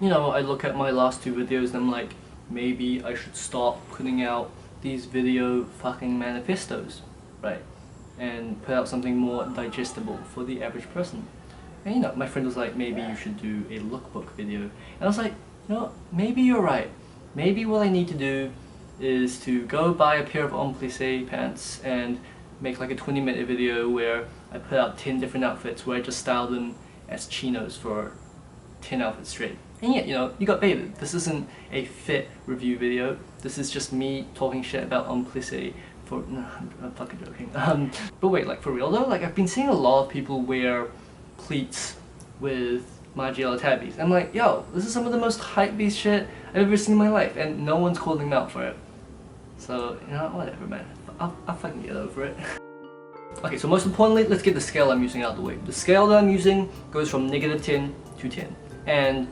you know, I look at my last two videos and I'm like, maybe I should stop putting out these video fucking manifestos, right? And put out something more digestible for the average person. And you know, my friend was like, maybe you should do a lookbook video. And I was like, you know, maybe you're right. Maybe what I need to do is to go buy a pair of en plissé pants and make like a 20-minute video where I put out 10 different outfits where I just style them as chinos for 10 outfits straight. And yet, you know, you got baited. This isn't a fit review video. This is just me talking shit about en plissé for... No, I'm fucking joking. But wait, like for real though? Like I've been seeing a lot of people wear pleats with Margiela tabbies. I'm like, yo, this is some of the most hypebeast shit I've ever seen in my life, and no one's calling them out for it. So, you know, whatever, man. I'll fucking get over it. Okay, so most importantly, let's get the scale I'm using out of the way. The scale that I'm using goes from -10 to 10. And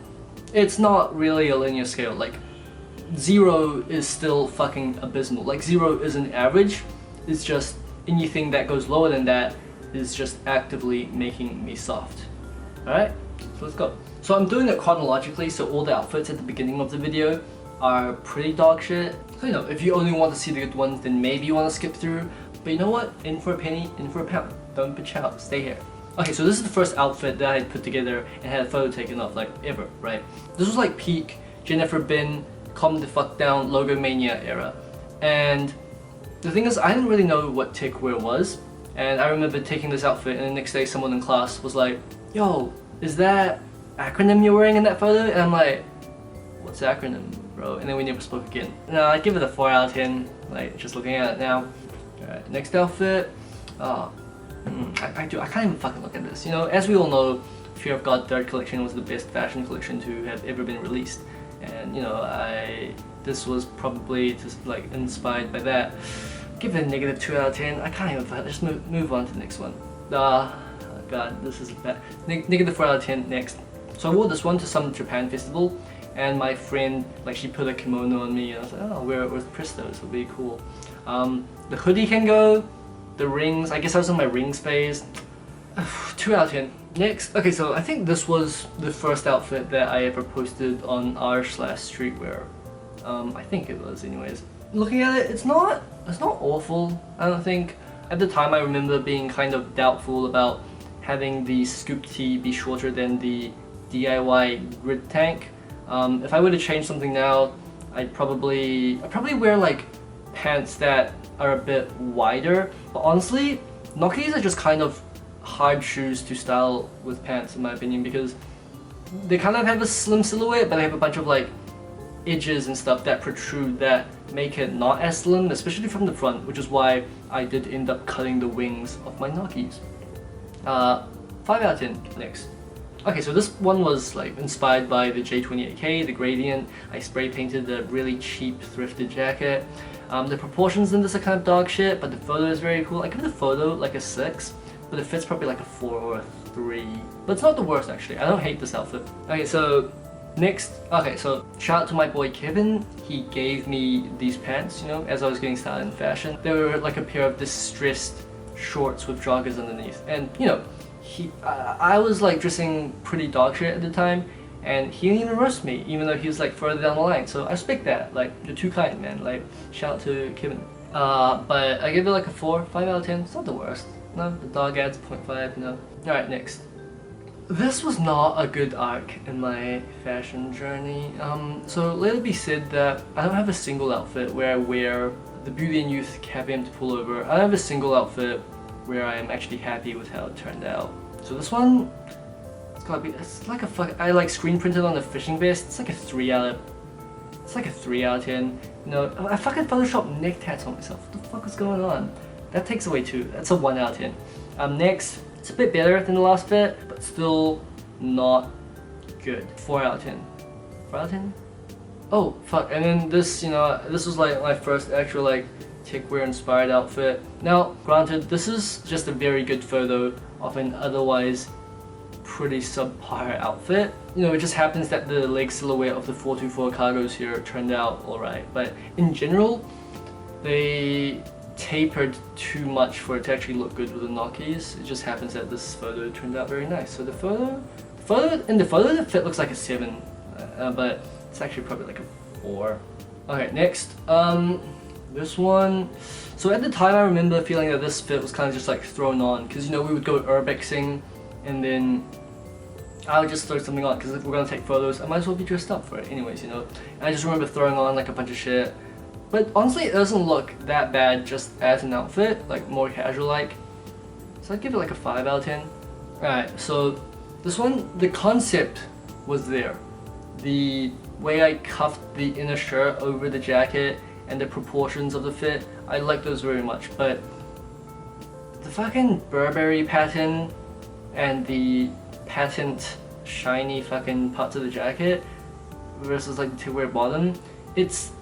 it's not really a linear scale. Like, 0 is still fucking abysmal. Like, 0 isn't average. It's just anything that goes lower than that is just actively making me soft. Alright, so let's go. So I'm doing it chronologically, so all the outfits at the beginning of the video are pretty dog shit. So you know, if you only want to see the good ones, then maybe you want to skip through. But you know what? In for a penny, in for a pound. Don't bitch out, stay here. Okay, so this is the first outfit that I had put together and had a photo taken of, like, ever, right? This was like peak Jennifer Bin, calm the fuck down, logo mania era. And the thing is, I didn't really know what techwear was. And I remember taking this outfit and the next day someone in class was like, yo, is that acronym you're wearing in that photo? And I'm like, what's the acronym, bro? And then we never spoke again. No, I'd give it a 4 out of 10, like, just looking at it now. Alright, next outfit. I can't even fucking look at this. You know, as we all know, Fear of God 3rd collection was the best fashion collection to have ever been released. And, you know, this was probably just, like, inspired by that. Give it a -2 out of 10. I can't even find it. Just move on to the next one. Oh god, this is bad. -4 out of 10 next. So I wore this one to some Japan festival, and my friend, like, she put a kimono on me, and I was like, oh, I'll wear it with Pristos, it'll be cool. The hoodie can go, the rings, I guess I was in my rings phase. 2 out of 10. Next, okay, so I think this was the first outfit that I ever posted on r/streetwear. I think it was anyways. Looking at it, it's not awful, I don't think. At the time I remember being kind of doubtful about having the scoop tee be shorter than the DIY grid tank. If I were to change something now, I'd probably wear like pants that are a bit wider. But honestly, Nokis are just kind of hard shoes to style with pants in my opinion, because they kind of have a slim silhouette, but they have a bunch of like edges and stuff that protrude that make it not as slim, especially from the front, which is why I did end up cutting the wings of my Nokis. 5 out of 10 next. Okay, so this one was like inspired by the J28K, the gradient. I spray painted a really cheap thrifted jacket. The proportions in this are kind of dog shit, but the photo is very cool. I give the photo like a 6, but it fits probably like a 4 or a 3. But it's not the worst actually. I don't hate this outfit. Okay, so next, okay, so shout out to my boy Kevin. He gave me these pants, you know, as I was getting started in fashion. They were like a pair of distressed shorts with joggers underneath. And, you know, I was like dressing pretty dog shit at the time, and he didn't even roast me, even though he was like further down the line. So I respect that. Like, you're too kind, man. Like, shout out to Kevin. But I give it like a 4, 5 out of 10. It's not the worst. No, the dog adds 0.5, no. Alright, next. This was not a good arc in my fashion journey. So let it be said that I don't have a single outfit where I wear the Beauty and Youth Cafe to pull over. I don't have a single outfit where I am actually happy with how it turned out. So this one, it's like a I like screen printed on a fishing vest. It's like a 3 out of 10. You know, I fucking photoshopped neck tats on myself. What the fuck is going on? That takes away 2. That's a 1 out of 10. Next, it's a bit better than the last bit, but still not good. 4 out of 10. 4 out of 10? Oh, fuck. And then this, you know, this was like my first actual like techwear inspired outfit. Now, granted, this is just a very good photo of an otherwise pretty subpar outfit. You know, it just happens that the leg silhouette of the 424 cargos here turned out alright, but in general, they tapered too much for it to actually look good with the Nokis. It just happens that this photo turned out very nice. So the fit looks like a 7. but it's actually probably like a 4. Okay, next, this one. So at the time I remember feeling that this fit was kind of just like thrown on, because you know we would go urbexing and then I would just throw something on, because if we're gonna take photos I might as well be dressed up for it anyways, you know. And I just remember throwing on like a bunch of shit, but honestly it doesn't look that bad just as an outfit, like more casual like. So I'd give it like a 5 out of 10. Alright, so this one, the concept was there. The way I cuffed the inner shirt over the jacket and the proportions of the fit, I like those very much, but the fucking Burberry pattern and the patent shiny fucking parts of the jacket versus like the Streetwear bottom, it's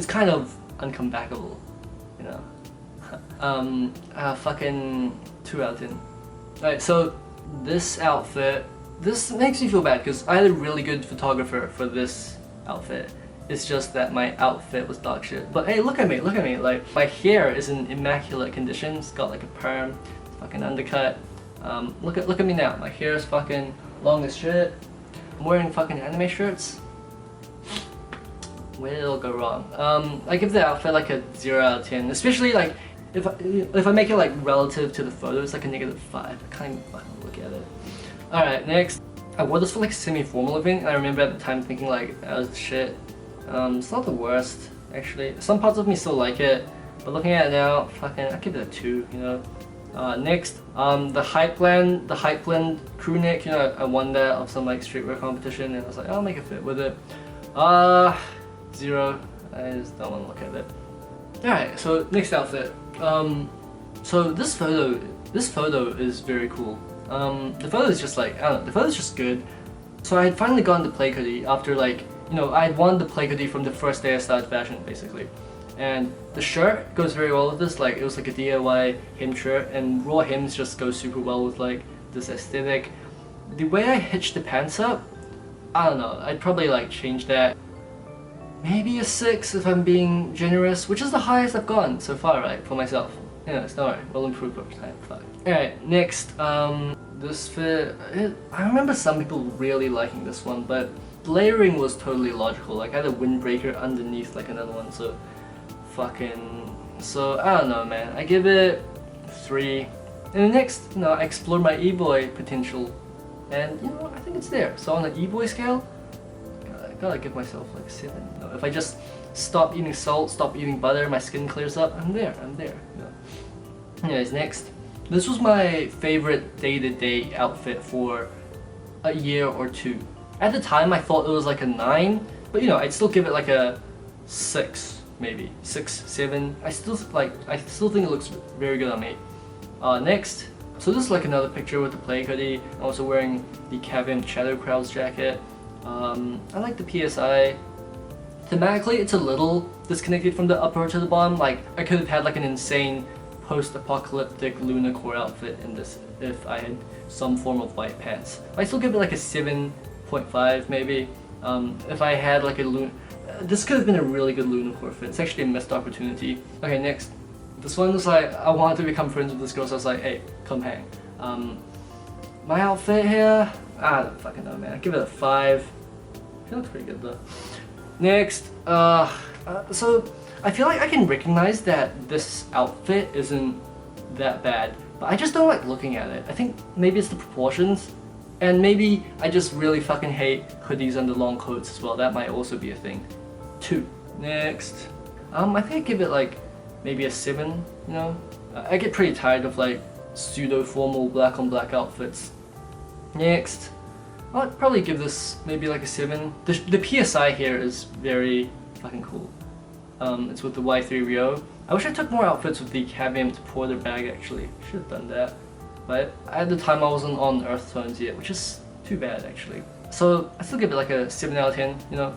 kind of uncomebackable, you know. Fucking 2 out of 10. Alright, so this outfit, this makes me feel bad because I had a really good photographer for this outfit. It's just that my outfit was dog shit. But hey, look at me, like my hair is in immaculate condition. It's got like a perm, it's fucking undercut. Look at me now. My hair is fucking long as shit. I'm wearing fucking anime shirts. Where did it all go wrong? I give the outfit like a 0 out of 10. Especially like if I make it like relative to the photo, it's like a -5. I can't even fucking look at it. Alright, next. I wore this for like a semi-formal event, and I remember at the time thinking like, that was shit. It's not the worst, actually. Some parts of me still like it, but looking at it now, fucking, I give it a 2, you know. Next, the Hype Blend crew neck, you know, I won that of some like streetwear competition, and I was like, I'll make a fit with it. 0, I just don't want to look at it. Alright, so next outfit. So this photo is very cool. The photo is just like, I don't know, the photo is just good. So I had finally gotten the play hoodie after like, you know, I had wanted the play hoodie from the first day I started fashion basically. And the shirt goes very well with this, like it was like a DIY hem shirt, and raw hems just go super well with like this aesthetic. The way I hitched the pants up, I don't know, I'd probably like change that. Maybe a 6 if I'm being generous, which is the highest I've gotten so far, right, for myself. You know, it's not right, we'll improve over time, fuck. Alright, next, this fit, I remember some people really liking this one, but layering was totally logical. Like I had a windbreaker underneath like another one, so so I don't know, man. I give it 3. And the next, you know, I explore my e-boy potential, and you know, I think it's there. So on the e-boy scale, I gotta give myself like a 7. You know, if I just stop eating salt, stop eating butter, my skin clears up, I'm there. You know. Anyways, next. This was my favorite day-to-day outfit for a year or 2. At the time I thought it was like a 9, but you know, I'd still give it like a 6, maybe 6, 7. I still think it looks very good on me. Next, so this is like another picture with the play hoodie. I'm also wearing the Kevin Shadow Crowds jacket. I like the PSI. Thematically, it's a little disconnected from the upper to the bottom. Like I could have had like an insane post-apocalyptic lunar core outfit in this if I had some form of white pants. I still give it like a 7.5 maybe. If I had like a this could have been a really good lunar core fit. It's actually a missed opportunity. Okay, next. This one was like, I wanted to become friends with this girl, so I was like, hey, come hang. My outfit here, I don't fucking know, man. I give it a 5. It looks pretty good though. Next, so I feel like I can recognize that this outfit isn't that bad, but I just don't like looking at it. I think maybe it's the proportions, and maybe I just really fucking hate hoodies under long coats as well. That might also be a thing. 2. Next, I think I give it like maybe a 7, you know? I get pretty tired of like pseudo-formal black on black outfits. Next, I'd probably give this maybe like a 7. The PSI here is very fucking cool. It's with the Y3 Rio. I wish I took more outfits with the Caviant Porter bag actually. Should have done that. But at the time I wasn't on earth tones yet, which is too bad actually. So I still give it like a 7 out of 10, you know?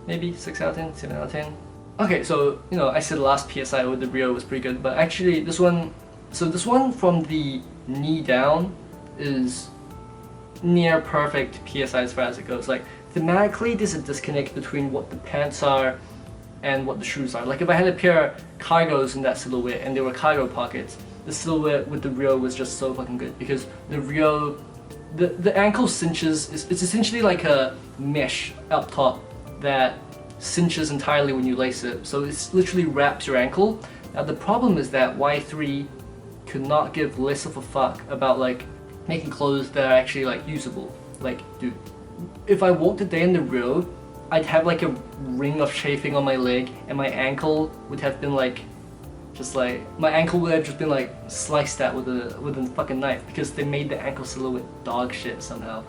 Maybe 6 out of 10, 7 out of 10. Okay, so you know, I said the last PSI with the Rio was pretty good, but actually this one, so this one from the knee down is near perfect PSI as far as it goes. Like thematically there's a disconnect between what the pants are and what the shoes are. Like if I had a pair of cargos in that silhouette and there were cargo pockets, the silhouette with the Rio was just so fucking good because the Rio the ankle cinches, it's essentially like a mesh up top that cinches entirely when you lace it, so it literally wraps your ankle. Now the problem is that Y3 could not give less of a fuck about like making clothes that are actually like usable. Like, dude, if I walked a day in the road, I'd have like a ring of chafing on my leg, and my ankle would have been like, my ankle would have just been like sliced at with a fucking knife, because they made the ankle silhouette dog shit somehow.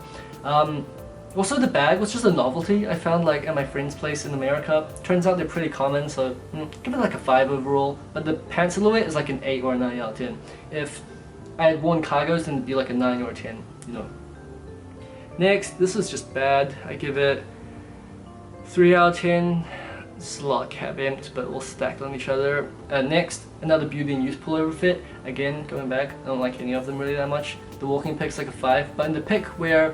Also, the bag was just a novelty I found like at my friend's place in America. Turns out they're pretty common, so give it like a 5 overall. But the pant silhouette is like an 8 or a 9 out of 10. If I had worn cargos, then it'd be like a 9 or a 10, you know. Next, this is just bad. I give it 3 out of 10. It's a lot cab-emped, but all stacked on each other. Next, another Beauty and Youth pullover fit. Again, going back, I don't like any of them really that much. The walking pic's like a 5, but in the pic where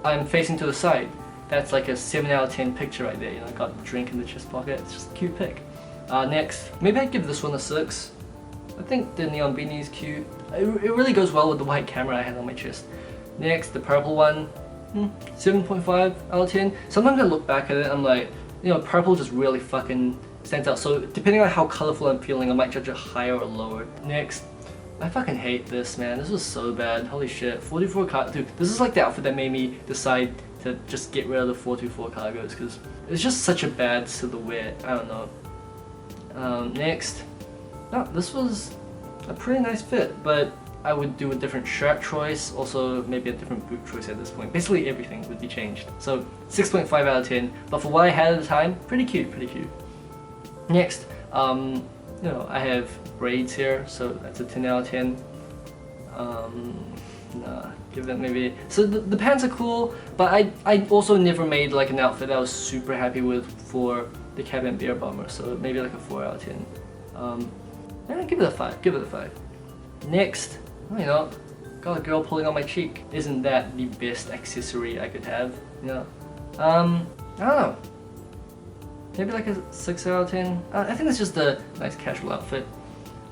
I'm facing to the side, that's like a 7 out of 10 picture right there. You know, I got the drink in the chest pocket. It's just a cute pic. Next, maybe I'd give this one a 6. I think the neon beanie is cute. It really goes well with the white camera I had on my chest. Next, the purple one, 7.5 out of 10. Sometimes I look back at it, I'm like, you know, purple just really fucking stands out. So depending on how colorful I'm feeling, I might judge it higher or lower. Next, I fucking hate this, man. This was so bad. Holy shit. 44 cargos. Dude, this is like the outfit that made me decide to just get rid of the 424 cargos, because it's just such a bad silhouette. I don't know. Next. No, this was a pretty nice fit, but I would do a different shirt choice, also maybe a different boot choice at this point. Basically everything would be changed. So 6.5 out of 10, but for what I had at the time, pretty cute, pretty cute. Next, you know, I have braids here, so that's a 10 out of 10. Nah, give that maybe. So the pants are cool, but I also never made like an outfit that I was super happy with for the cabin bear bomber, so maybe like a 4 out of 10. Yeah, give it a 5, give it a 5. Next, you know, got a girl pulling on my cheek. Isn't that the best accessory I could have? You know, I don't know. Maybe like a 6 out of 10. I think it's just a nice casual outfit.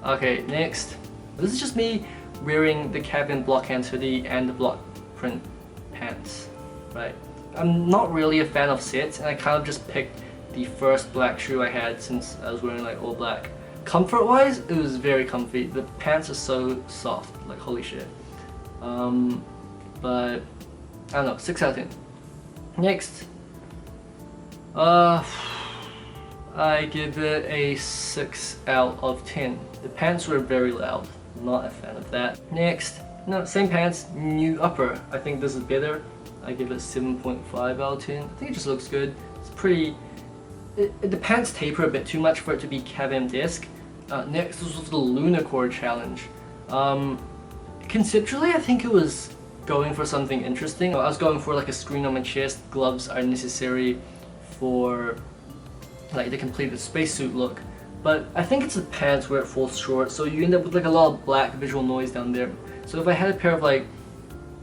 Okay, next. This is just me wearing the cabin block hands hoodie and the block print pants, right? I'm not really a fan of sets, and I kind of just picked the first black shoe I had since I was wearing like all black. Comfort wise, it was very comfy. The pants are so soft, like holy shit. But I don't know, 6 out of 10. Next, I give it a 6 out of 10. The pants were very loud, not a fan of that. Next, no, same pants, new upper. I think this is better. I give it 7.5 out of 10. I think it just looks good. It's pretty. The pants taper a bit too much for it to be cabin-esque. Next, this was the Lunacore challenge. Conceptually, I think it was going for something interesting. I was going for like a screen on my chest. Gloves are necessary for like the completed spacesuit look. But I think it's the pants where it falls short, so you end up with like a lot of black visual noise down there. So if I had a pair of like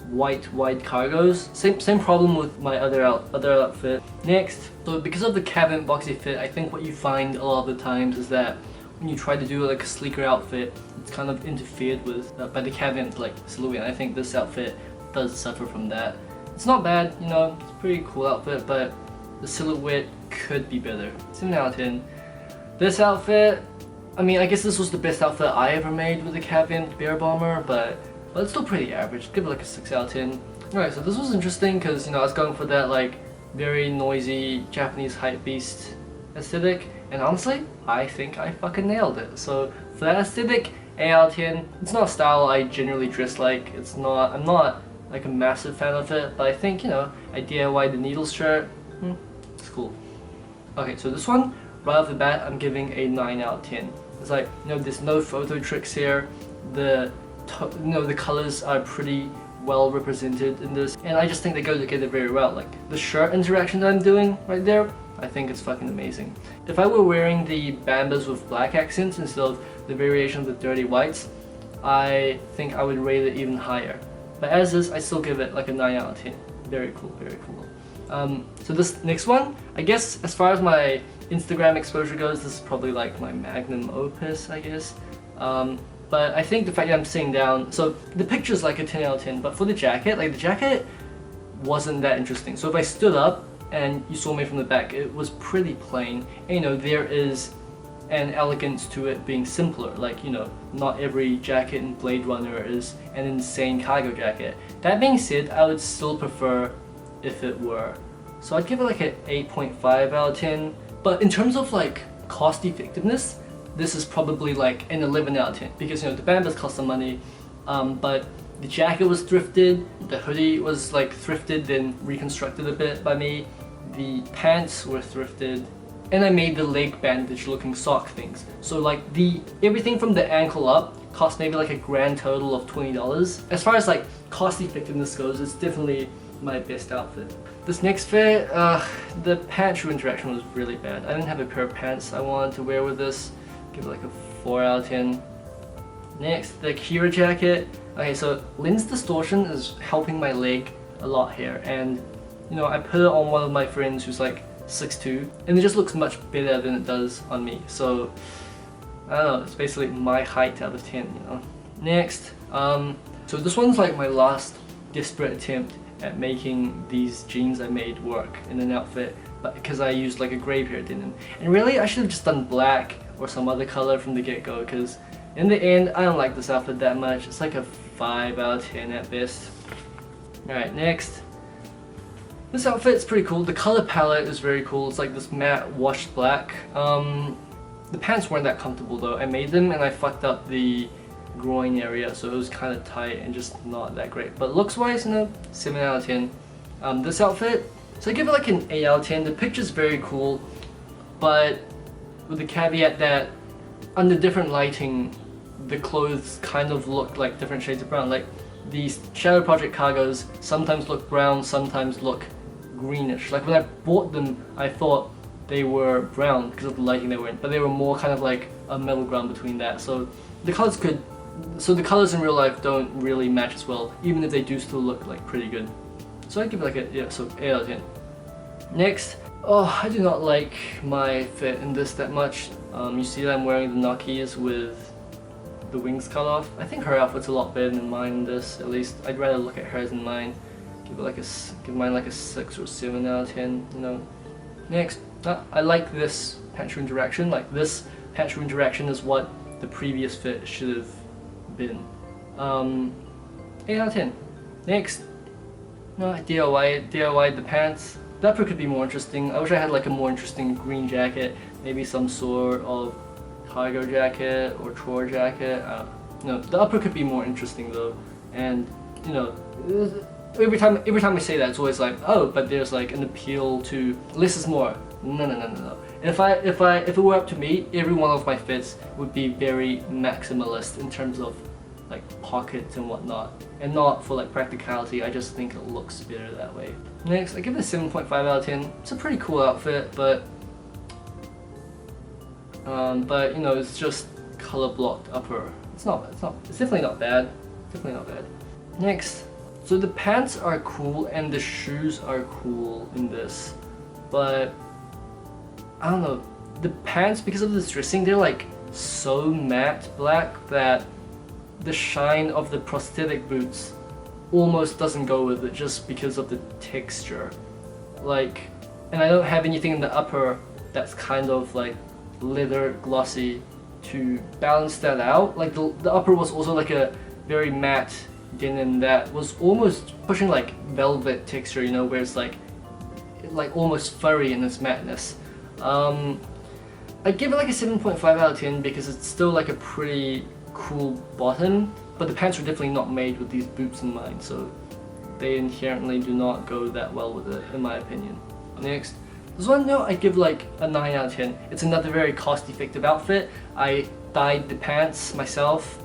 white wide cargos, same problem with my other outfit. Next, so because of the cabin boxy fit, I think what you find a lot of the times is that when you try to do like a sleeker outfit, it's kind of interfered with by the cabin like silhouette. I think this outfit does suffer from that. It's not bad, you know, it's a pretty cool outfit, but the silhouette could be better. 7 out of 10. This outfit, I mean, I guess this was the best outfit I ever made with a cabin bear bomber, but it's still pretty average. Give it like a 6 out of 10. Alright, so this was interesting because, you know, I was going for that like very noisy Japanese hypebeast aesthetic, and honestly, I think I fucking nailed it. So for that aesthetic, 8 out of 10. It's not a style I generally dress like. I'm not like a massive fan of it, but I think, you know, I DIY the needles shirt. It's cool. Okay, so this one, right off the bat, I'm giving a 9 out of 10. It's like, you know, there's no photo tricks here. The colors are pretty well represented in this, and I just think they go together very well. Like the shirt interaction that I'm doing right there, I think it's fucking amazing. If I were wearing the Bambas with black accents instead of the variation of the dirty whites, I think I would rate it even higher. But as is, I still give it like a 9 out of 10. Very cool, very cool. So this next one, I guess as far as my Instagram exposure goes, this is probably like my Magnum opus, I guess. But I think the fact that I'm sitting down, so the picture's like a 10 out of 10, but for the jacket, like the jacket wasn't that interesting. So if I stood up and you saw me from the back, it was pretty plain. And, you know, there is an elegance to it being simpler. Like, you know, not every jacket in Blade Runner is an insane cargo jacket. That being said, I would still prefer if it were. So I'd give it like an 8.5 out of 10. But in terms of like cost effectiveness, this is probably like an 11 out of 10. Because, you know, the bambas cost some money, but the jacket was thrifted, the hoodie was like thrifted, then reconstructed a bit by me. The pants were thrifted, and I made the leg bandage looking sock things. So like everything from the ankle up cost maybe like a grand total of $20. As far as like cost effectiveness goes, it's definitely my best outfit. This next fit, the pant shoe interaction was really bad. I didn't have a pair of pants I wanted to wear with this. Give it like a 4 out of 10. Next, the Kira jacket. Okay, so lens distortion is helping my leg a lot here, and you know, I put it on one of my friends who's like 6'2", and it just looks much better than it does on me. So I don't know, it's basically my height out of 10, you know. Next, so this one's like my last desperate attempt at making these jeans I made work in an outfit, but because I used like a grey pair of denim. And really, I should have just done black or some other color from the get-go, because in the end, I don't like this outfit that much. It's like a 5 out of 10 at best. Alright, next. This outfit's pretty cool. The color palette is very cool. It's like this matte washed black. The pants weren't that comfortable though. I made them and I fucked up the groin area, so it was kind of tight and just not that great. But looks wise, you know, 7 out of 10. This outfit, so I give it like an 8 out of 10. The picture's very cool, but with the caveat that under different lighting, the clothes kind of look like different shades of brown. Like these Shadow Project cargos sometimes look brown, sometimes look greenish. Like when I bought them, I thought they were brown because of the lighting they were in, but they were more kind of like a middle ground between that. So the colors in real life don't really match as well, even if they do still look like pretty good. So I give it like a 8 out of 10. Next, I do not like my fit in this that much. You see that I'm wearing the Nokis with the wings cut off. I think her outfit's a lot better than mine in this, at least. I'd rather look at hers than mine. Give mine like a 6 or 7 out of 10, you know. Next, I like this pant shoe interaction. Like this pant shoe interaction is what the previous fit should have been. 8 out of 10. Next, DIY the pants. The upper could be more interesting. I wish I had like a more interesting green jacket, maybe some sort of cargo jacket or chore jacket. No, the upper could be more interesting though, and you know, every time I say that, it's always like, oh, but there's like an appeal to less is more. No. And if it were up to me, every one of my fits would be very maximalist in terms of like pockets and whatnot, and not for like practicality. I just think it looks better that way. Next, I give it a 7.5 out of 10. It's a pretty cool outfit, but you know, it's just color blocked upper. It's definitely not bad. Next, so the pants are cool and the shoes are cool in this, but I don't know, the pants, because of this dressing, they're like so matte black that the shine of the prosthetic boots almost doesn't go with it just because of the texture. Like, and I don't have anything in the upper that's kind of like leather glossy to balance that out. Like the upper was also like a very matte denim that was almost pushing like velvet texture, you know, where it's like almost furry in its matteness. I'd give it like a 7.5 out of 10 because it's still like a pretty cool bottom, but the pants were definitely not made with these boots in mind, so they inherently do not go that well with it, in my opinion. Next, this one, no, I give like a 9 out of 10. It's another very cost-effective outfit. I dyed the pants myself.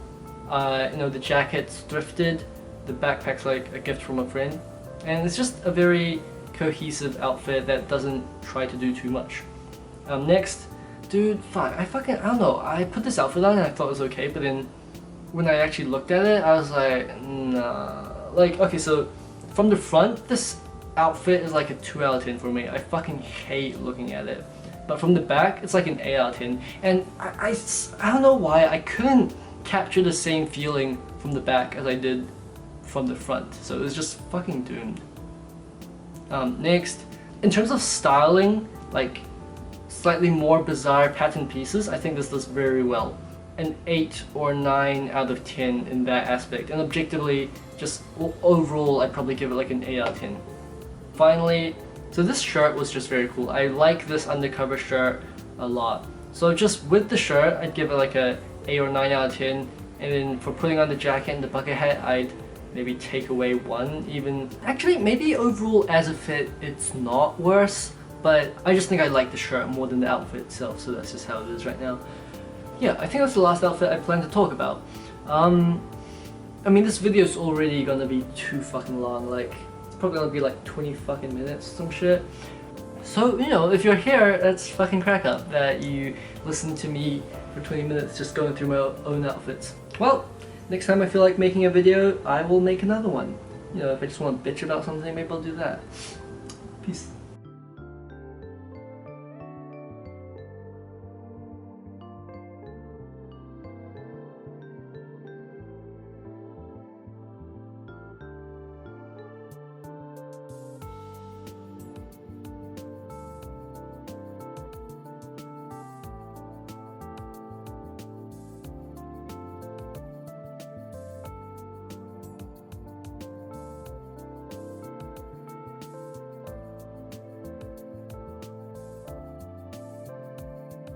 You know, the jacket's thrifted. The backpack's like a gift from a friend, and it's just a very cohesive outfit that doesn't try to do too much. Next, dude, I don't know. I put this outfit on and I thought it was okay, but then when I actually looked at it, I was like, nah. Like, okay, so from the front, this outfit is like a 2 out of 10 for me. I fucking hate looking at it. But from the back, it's like an 8 out of 10. And I don't know why I couldn't capture the same feeling from the back as I did from the front, so it was just fucking doomed. Next, in terms of styling, like slightly more bizarre pattern pieces, I think this does very well. An 8 or 9 out of 10 in that aspect, and objectively, just overall, I'd probably give it like an 8 out of 10. Finally, so this shirt was just very cool. I like this undercover shirt a lot. So just with the shirt, I'd give it like a 8 or 9 out of 10, and then for putting on the jacket and the bucket hat, I'd maybe take away 1 even. Actually, maybe overall as a fit, it's not worse, but I just think I like the shirt more than the outfit itself, so that's just how it is right now. Yeah, I think that's the last outfit I plan to talk about. I mean, this video is already gonna be too fucking long, like, it's probably gonna be like 20 fucking minutes, some shit. So, you know, if you're here, that's fucking crack up that you listen to me for 20 minutes just going through my own outfits. Well, next time I feel like making a video, I will make another one. You know, if I just want to bitch about something, maybe I'll do that. Peace.